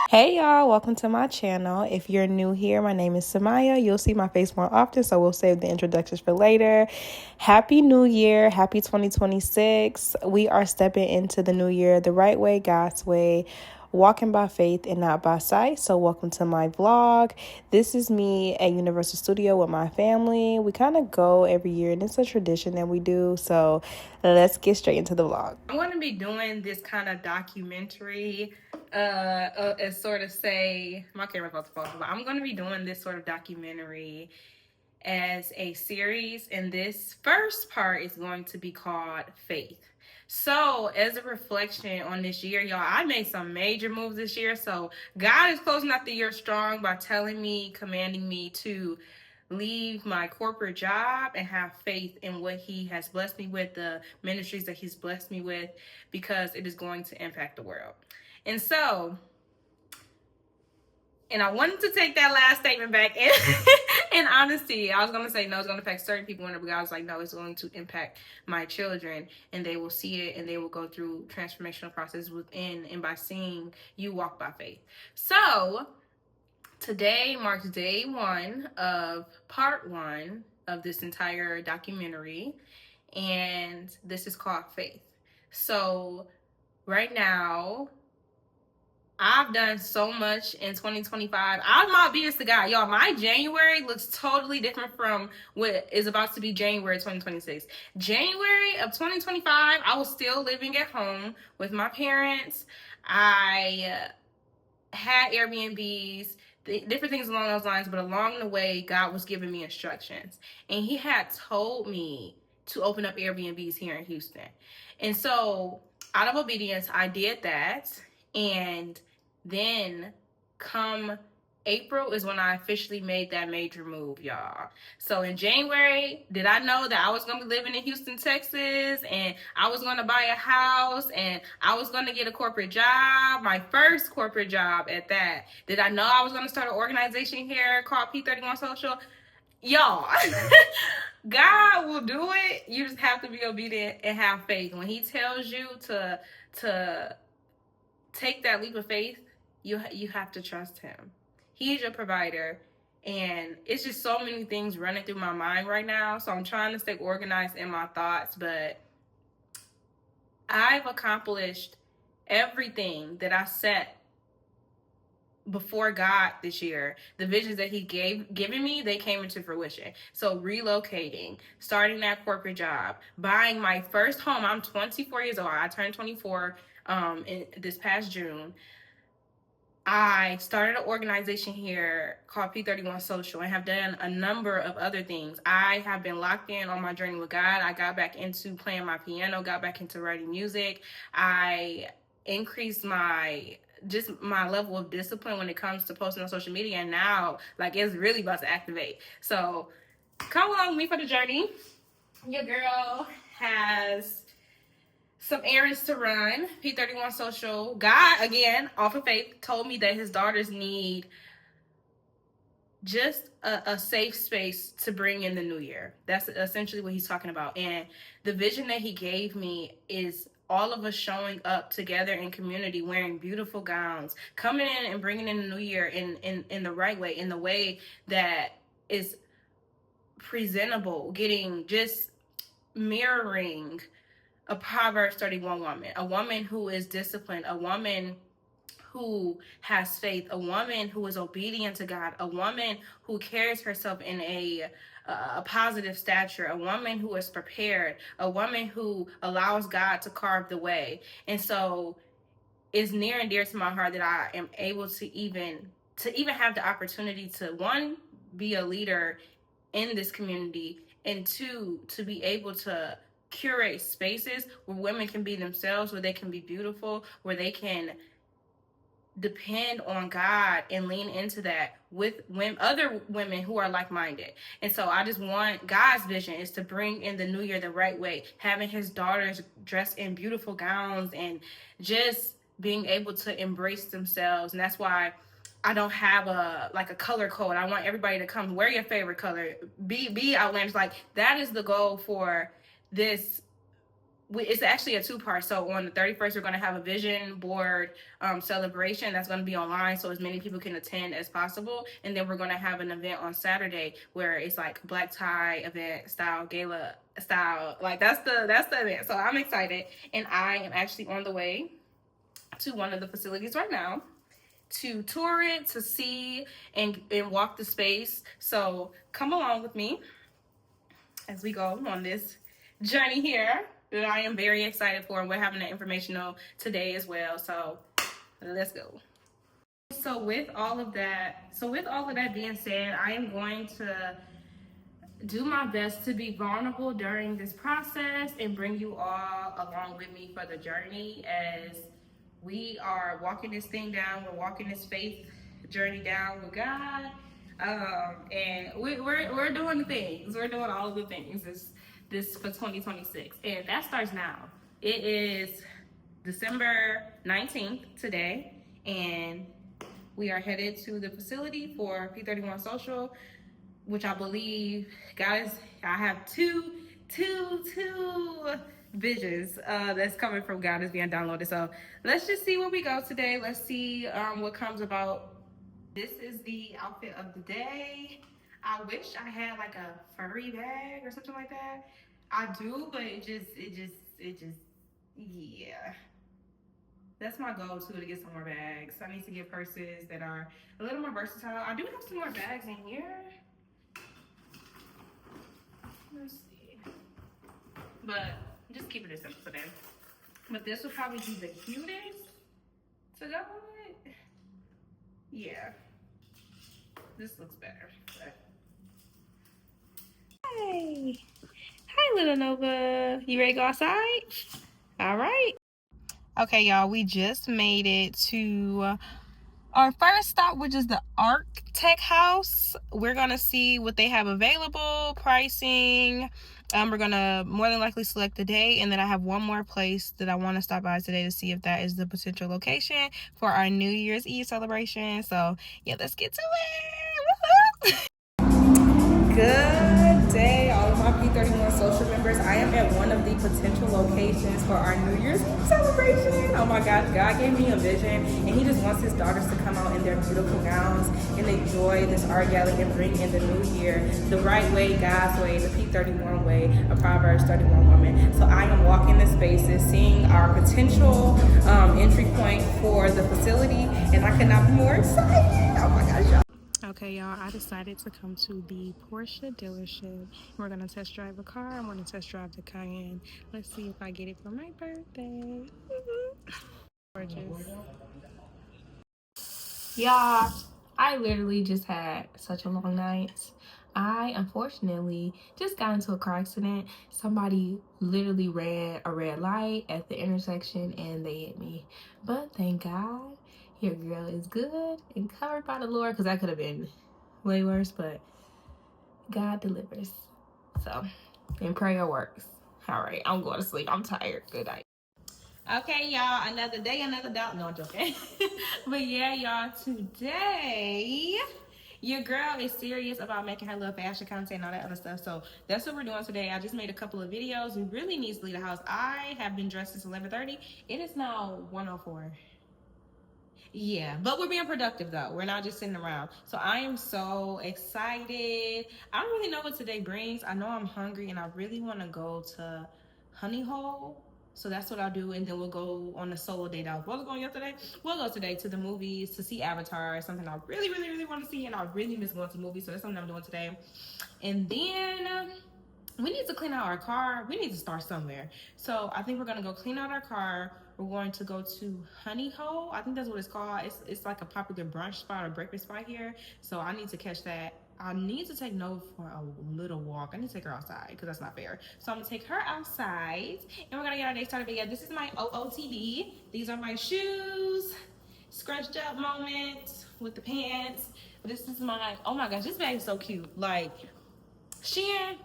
Hey y'all, welcome to my channel. If you're new here, my name is Samaya. You'll see my face more often, so we'll save the introductions for later. Happy New Year, happy 2026. We are stepping into the new year the right way, God's way, walking by faith and not by sight. So welcome to my vlog. This is me at Universal Studio with my family. We kind of go every year and it's a tradition that we do. So let's get straight into the vlog. I'm going to be doing this kind of documentary as sort of say, my camera's about to fall, but I'm going to be doing this sort of documentary as a series, and this first part is going to be called Faith. So, as a reflection on this year, y'all, I made some major moves this year. So, God is closing out the year strong by commanding me to leave my corporate job and have faith in what He has blessed me with, the ministries that He's blessed me with, because it is going to impact the world. And so, and I wanted to take that last statement back in honesty. I was going to say, no, it's going to affect certain people, but I was like, no, it's going to impact my children, and they will see it, and they will go through transformational process within, and by seeing you walk by faith. So today marks day one of part one of this entire documentary, and this is called Faith. So right now, I've done so much in 2025. I'm not obedience to God. Y'all, my January looks totally different from what is about to be January 2026. January of 2025, I was still living at home with my parents. I had Airbnbs, different things along those lines, but along the way, God was giving me instructions. And He had told me to open up Airbnbs here in Houston. And so, out of obedience, I did that. And then come April is when I officially made that major move, y'all. So in January, did I know that I was going to be living in Houston, Texas, and I was going to buy a house, and I was going to get a corporate job, my first corporate job at that? Did I know I was going to start an organization here called P31 Social? Y'all, God will do it. You just have to be obedient and have faith. When He tells you to take that leap of faith, you have to trust Him. He's your provider, and it's just so many things running through my mind right now. So I'm trying to stay organized in my thoughts, but I've accomplished everything that I set before God this year. The visions that He given me, they came into fruition. So relocating, starting that corporate job, buying my first home. I'm 24 years old. I turned 24 in this past June. I started an organization here called P31 Social and have done a number of other things. I have been locked in on my journey with God. I got back into playing my piano, got back into writing music. I increased my level of discipline when it comes to posting on social media, and now it's really about to activate. So come along with me for the journey. Your girl has some errands to run. P31 Social. God, again, off of faith, told me that His daughters need just a safe space to bring in the new year. That's essentially what He's talking about. And the vision that He gave me is all of us showing up together in community, wearing beautiful gowns, coming in and bringing in the new year in the right way, in the way that is presentable, getting just mirroring a Proverbs 31 woman, a woman who is disciplined, a woman who has faith, a woman who is obedient to God, a woman who carries herself in a positive stature, a woman who is prepared, a woman who allows God to carve the way. And so it's near and dear to my heart that I am able to even have the opportunity to, one, be a leader in this community, and two, to be able to curate spaces where women can be themselves, where they can be beautiful, where they can depend on God and lean into that with other women who are like-minded. And so I just want, God's vision is to bring in the new year the right way, having His daughters dressed in beautiful gowns and just being able to embrace themselves. And that's why I don't have a color code. I want everybody to come wear your favorite color, be outlandish. That is the goal for this it's actually a two-part. So on the 31st, we're going to have a vision board celebration that's going to be online, so as many people can attend as possible. And then we're going to have an event on Saturday where it's like black tie event style, gala style. Like that's the event. So I'm excited, and I am actually on the way to one of the facilities right now to tour it, to see and walk the space. So come along with me as we go on this journey here that I am very excited for. And we're having an informational today as well. So let's go. So with all of that being said, I am going to do my best to be vulnerable during this process and bring you all along with me for the journey as we are walking this thing down. We're walking this faith journey down with God. And we're doing the things. We're doing all of the things this for 2026. And that starts now. It is December 19th today, and we are headed to the facility for P31 Social, which I believe, guys, I have two visions that's coming from God is being downloaded. So let's just see where we go today. Let's see what comes about. This is the outfit of the day. I wish I had like a furry bag or something like that. I do, but it just, yeah. That's my goal-to, to get some more bags. I need to get purses that are a little more versatile. I do have some more bags in here. Let's see. But just keep it simple today. But this will probably be the cutest to go with. Yeah. This looks better. But... Hey. Hi, little Nova. You ready to go outside? All right. Okay, y'all, we just made it to our first stop, which is the Arc Tech House. We're gonna see what they have available, pricing. We're gonna more than likely select the day, and then I have one more place that I want to stop by today to see if that is the potential location for our New Year's Eve celebration. So yeah, let's get to it. Good day, all of my P31 social members. I am at one of the potential locations for our New Year's Eve celebration. Oh my God, God gave me a vision, and He just wants His daughters to come out in their beautiful gowns and enjoy this art gallery and bring in the new year the right way, God's way, the P31 way, a Proverbs 31 woman. So I am walking the spaces, seeing our potential entry point for the facility, and I could not be more excited. Oh my gosh, y'all. Okay, y'all, I decided to come to the Porsche dealership. We're going to test drive a car. I'm going to test drive the Cayenne. Let's see if I get it for my birthday. Gorgeous. Y'all, I literally just had such a long night. I unfortunately just got into a car accident. Somebody literally ran a red light at the intersection and they hit me. But thank God, your girl is good and covered by the Lord, because that could have been way worse, but God delivers. So, and prayer works. All right, I'm going to sleep. I'm tired. Good night. Okay, y'all, another day, another doubt. No, I'm joking. But yeah, y'all, today your girl is serious about making her little fashion content and all that other stuff. So that's what we're doing today. I just made a couple of videos. We really need to leave the house. I have been dressed since 11:30. It is now 1:04. Yeah, but we're being productive though. We're not just sitting around. So I am so excited. I don't really know what today brings. I know I'm hungry and I really want to go to Honey Hole. So that's what I'll do, and then we'll go on a solo date. I was going yesterday. We'll go today to the movies to see Avatar, something I really, really, really want to see, and I really miss going to movies. So that's something I'm doing today. And then we need to clean out our car. We need to start somewhere. So I think we're gonna go clean out our car. We're going to go to Honey Hole. I think that's what it's called. It's like a popular brunch spot or breakfast spot here. So I need to catch that. I need to take Nova for a little walk. I need to take her outside because that's not fair. So I'm gonna take her outside and we're gonna get our day started. But yeah, this is my OOTD. These are my shoes. Scrunched up moment with the pants. This is my, oh my gosh, this bag is so cute. Like, Shein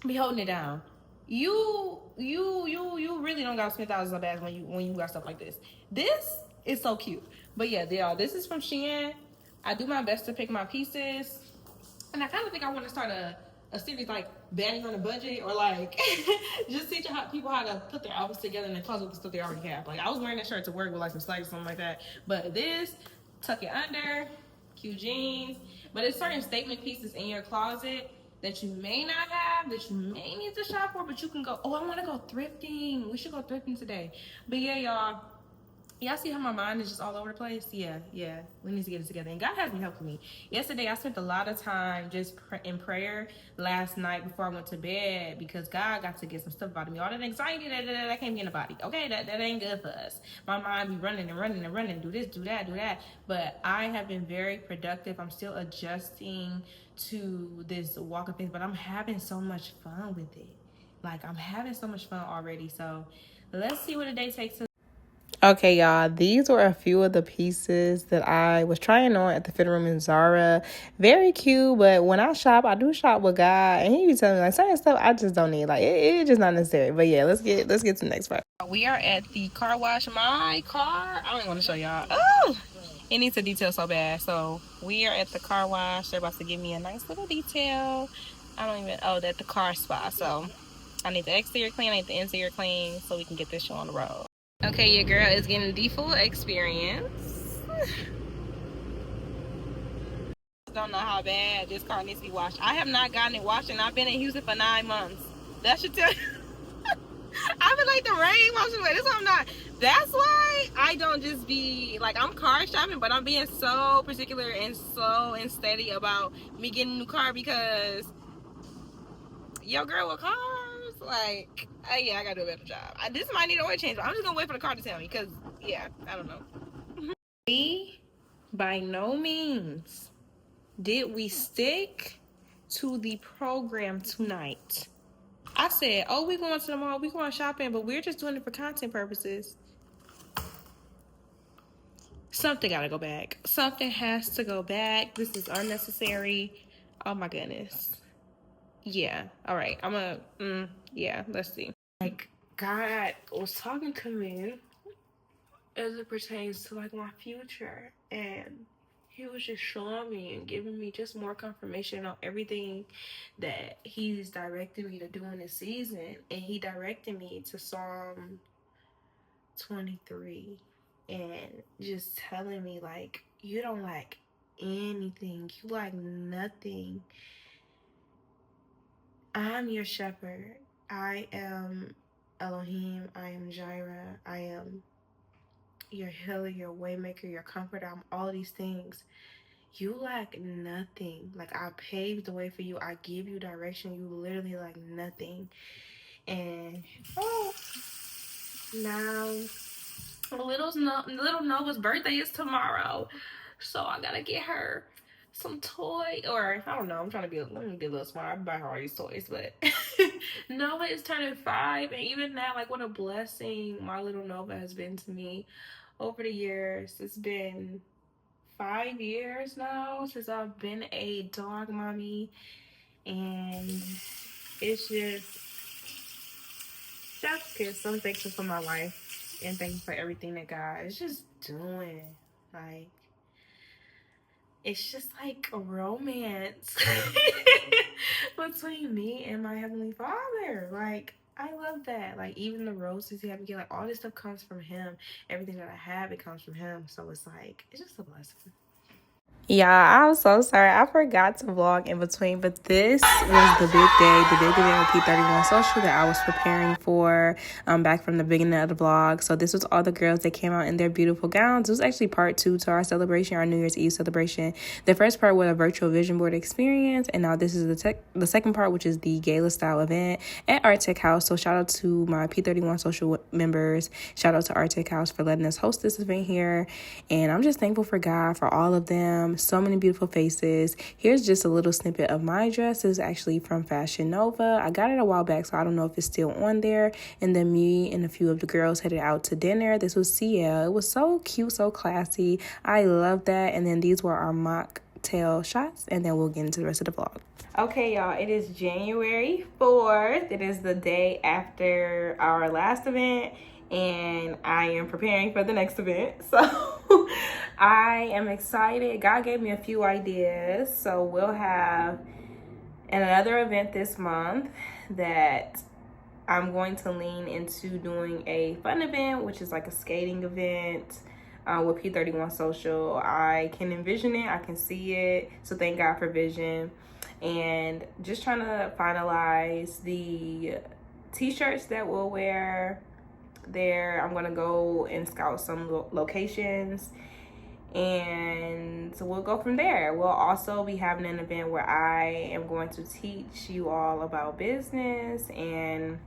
be holding it down. You really don't gotta spend thousands of bags when you got stuff like this. This is so cute. But yeah, y'all, this is from Shein. I do my best to pick my pieces. And I kind of think I want to start a a series like banning on a budget, or like just teaching people how to put their outfits together in their closet with the stuff they already have. Like I was wearing that shirt to work with like some slacks or something like that, but this, tuck it under, cute jeans. But it's certain statement pieces in your closet that you may not have, that you may need to shop for, but you can go, oh, I want to go thrifting. We should go thrifting today. But yeah, y'all see how my mind is just all over the place? Yeah. We need to get it together. And God has been helping me. Yesterday, I spent a lot of time just in prayer last night before I went to bed, because God got to get some stuff out of me. All that anxiety that can't be in the body. Okay, that ain't good for us. My mind be running and running and running. Do this, do that. But I have been very productive. I'm still adjusting to this walk of faith, but I'm having so much fun with it. Like, I'm having so much fun already. So let's see what the day takes us. Okay, y'all, these were a few of the pieces that I was trying on at the fitting room in Zara. Very cute, but when I shop, I do shop with God, and he be telling me like certain stuff I just don't need. Like it's just not necessary. But yeah, let's get to the next part. We are at the car wash. My car, I don't even want to show y'all. Oh, it needs a detail so bad. So we are at the car wash. They're about to give me a nice little detail. That's the car spa. So I need the exterior clean, I need the interior clean, so we can get this show on the road. Okay, your girl is getting the full experience. Don't know how bad this car needs to be washed. I have not gotten it washed, and I've been in Houston for 9 months. That should tell you. I've been like the rain washing away. That's why I don't just be like, I'm car shopping, but I'm being so particular and slow and steady about me getting a new car, because your girl with cars, like, I gotta do a better job. This might need an oil change, but I'm just gonna wait for the car to tell me, because, yeah, I don't know. We, by no means, did we stick to the program tonight. I said, oh, we going to the mall, we going shopping, but we're just doing it for content purposes. Something gotta go back. Something has to go back. This is unnecessary. Oh my goodness. Yeah, all right, let's see. Like, God was talking to me as it pertains to like my future, and he was just showing me and giving me just more confirmation on everything that he's directing me to do in this season. And he directed me to Psalm 23 and just telling me, like, you don't lack anything, you lack nothing. I'm your shepherd. I am Elohim. I am Jireh. I am your healer, your waymaker, your comforter. I'm all these things. You lack nothing. Like, I paved the way for you. I give you direction. You literally lack nothing. And now little Nova's birthday is tomorrow, so I gotta get her some toy, or I don't know. Let me be a little smart. I buy her all these toys, but Nova is turning 5, and even now, like, what a blessing my little Nova has been to me over the years. It's been 5 years now since I've been a dog mommy, and it's just good. So thankful for my life, and thankful for everything that God is just doing. Like, it's just like a romance between me and my Heavenly Father. Like, I love that. Like, even the roses he had me get, like, all this stuff comes from him. Everything that I have, it comes from him. So it's like, it's just a blessing. Yeah, I'm so sorry. I forgot to vlog in between, but this was the big event with P31 Social that I was preparing for back from the beginning of the vlog. So this was all the girls that came out in their beautiful gowns. It was actually part 2 to our celebration, our New Year's Eve celebration. The first part was a virtual vision board experience, and now this is the second part, which is the gala style event at Art Tech House. So shout out to my P31 Social members. Shout out to Art Tech House for letting us host this event here. And I'm just thankful for God for all of them. So many beautiful faces. Here's just a little snippet of my dress. This is actually from Fashion Nova. I got it a while back, so I don't know if it's still on there. And then me and a few of the girls headed out to dinner. This was CL. It was so cute, so classy. I love that. And then these were our mocktail shots, and then we'll get into the rest of the vlog. Okay, y'all, it is January 4th. It is the day after our last event, and I am preparing for the next event. So I am excited. God gave me a few ideas. So we'll have And another event this month that I'm going to lean into doing a fun event, which is like a skating event with P31 Social. I can envision it, I can see it. So thank God for vision. And just trying to finalize the t-shirts that we'll wear there. I'm gonna go and scout some locations, and so we'll go from there. We'll also be having an event where I am going to teach you all about business, and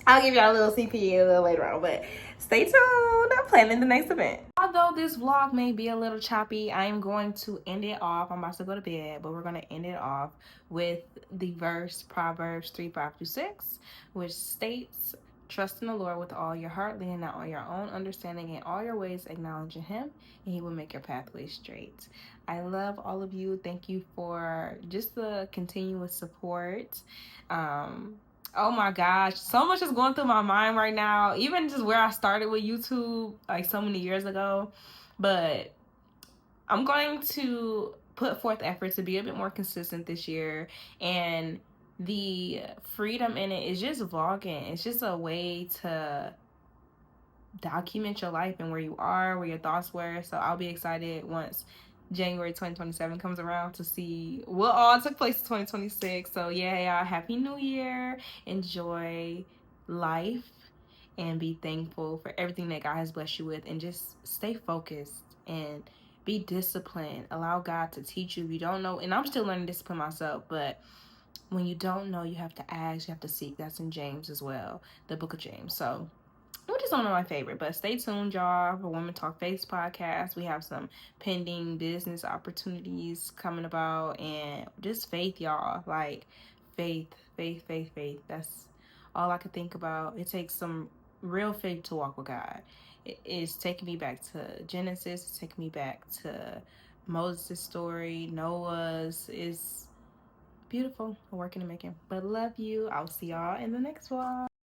I'll give y'all a little CP a little later on, but stay tuned. I'm planning the next event. Although this vlog may be a little choppy, I am going to end it off. I'm about to go to bed, but we're going to end it off with the verse Proverbs 3:5-6, which states, trust in the Lord with all your heart, leaning not on your own understanding, in all your ways acknowledging him, and he will make your pathway straight. I love all of you. Thank you for just the continuous support. Oh my gosh, so much is going through my mind right now, even just where I started with YouTube like so many years ago. But I'm going to put forth effort to be a bit more consistent this year, and the freedom in it is just vlogging. It's just a way to document your life and where you are, where your thoughts were. So I'll be excited once January 2027 comes around to see what all took place in 2026. So yeah, happy new year. Enjoy life and be thankful for everything that God has blessed you with, and just stay focused and be disciplined. Allow God to teach you if you don't know. And I'm still learning discipline myself, but when you don't know, you have to ask, you have to seek. That's in James as well, the book of James. So which is one of my favorite. But stay tuned, y'all, for Women Talk Faith podcast. We have some pending business opportunities coming about, and just faith, y'all. Like faith. That's all I could think about. It takes some real faith to walk with God. It is taking me back to Genesis. It's taking me back to Moses' story, Noah's. Is beautiful. Working and making. But love you. I'll see y'all in the next one.